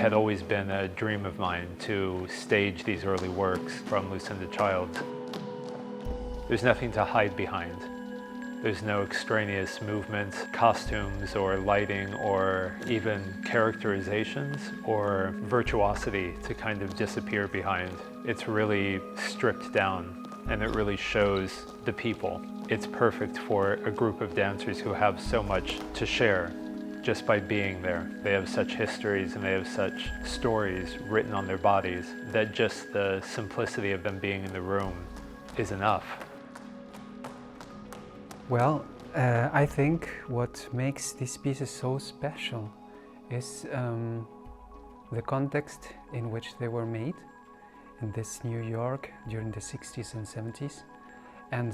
had always been a dream of mine to stage these early works from Lucinda Child. There's nothing to hide behind. There's no extraneous movement, costumes or lighting or even characterizations or virtuosity to kind of disappear behind. It's really stripped down and it really shows the people. It's perfect for a group of dancers who have so much to share just by being there. They have such histories and they have such stories written on their bodies that just the simplicity of them being in the room is enough. Well, I think what makes these pieces so special is the context in which they were made in this New York during the 60s and 70s, and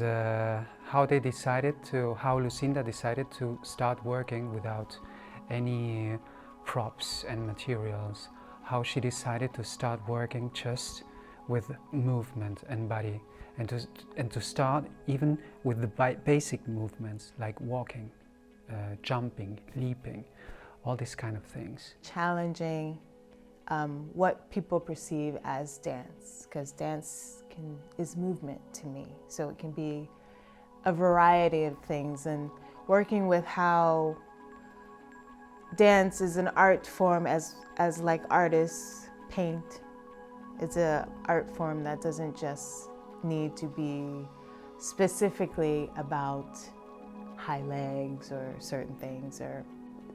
how Lucinda decided to start working without any props and materials, how she decided to start working just with movement and body, and to start even with the basic movements like walking, jumping, leaping, all these kind of things. Challenging what people perceive as dance, because dance is movement to me, so it can be a variety of things, and working with how dance is an art form as like artists paint. It's an art form that doesn't just need to be specifically about high legs or certain things. Or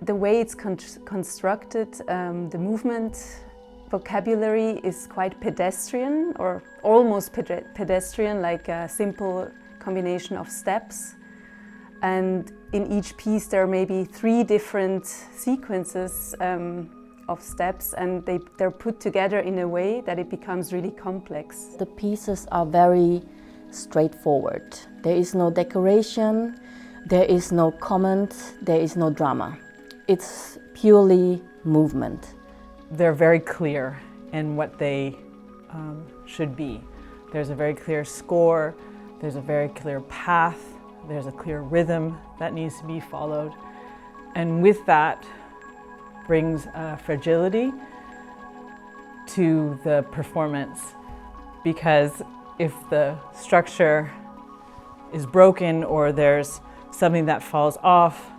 the way it's constructed, the movement vocabulary is quite pedestrian or almost pedestrian, like a simple combination of steps. And in each piece there are maybe 3 different sequences of steps, and they're put together in a way that it becomes really complex. The pieces are very straightforward. There is no decoration, there is no comment, there is no drama. It's purely movement. They're very clear in what they should be. There's a very clear score, there's a very clear path, there's a clear rhythm that needs to be followed. And with that brings fragility to the performance, because if the structure is broken or there's something that falls off,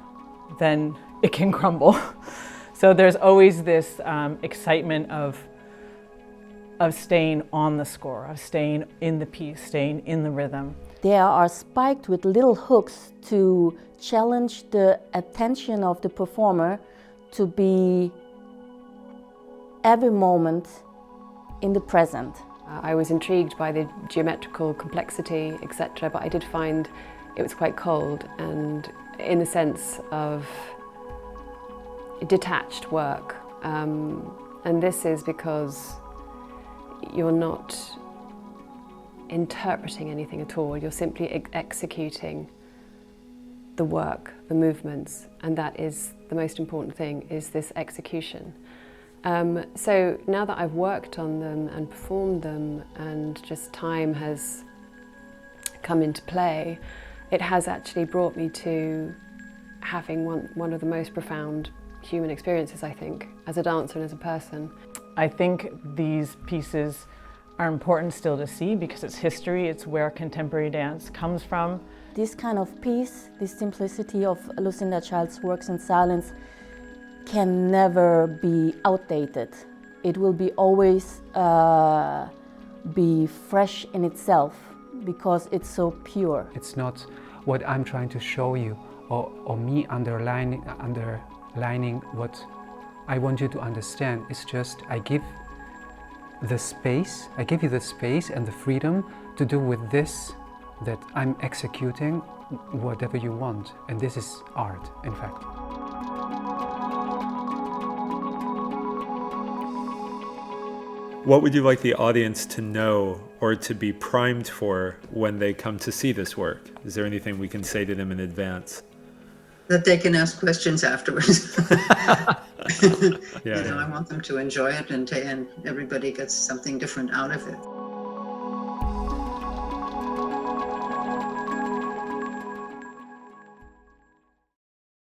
then it can crumble. So there's always this excitement of staying on the score, of staying in the piece, staying in the rhythm. They are spiked with little hooks to challenge the attention of the performer to be every moment in the present. I was intrigued by the geometrical complexity, etc., but I did find it was quite cold and in the sense of detached work. And this is because you're not interpreting anything at all, you're simply executing the work, the movements, and that is the most important thing, is this execution. So now that I've worked on them and performed them and just time has come into play, it has actually brought me to having one of the most profound human experiences, I think, as a dancer and as a person. I think these pieces are important still to see because it's history, it's where contemporary dance comes from. This kind of piece, this simplicity of Lucinda Child's works in silence can never be outdated. It will be always be fresh in itself because it's so pure. It's not what I'm trying to show you or me underlining what I want you to understand. It's just I give you the space and the freedom to do with this that I'm executing whatever you want. And this is art, in fact. What would you like the audience to know or to be primed for when they come to see this work? Is there anything we can say to them in advance? That they can ask questions afterwards. Yeah. I want them to enjoy it and everybody gets something different out of it.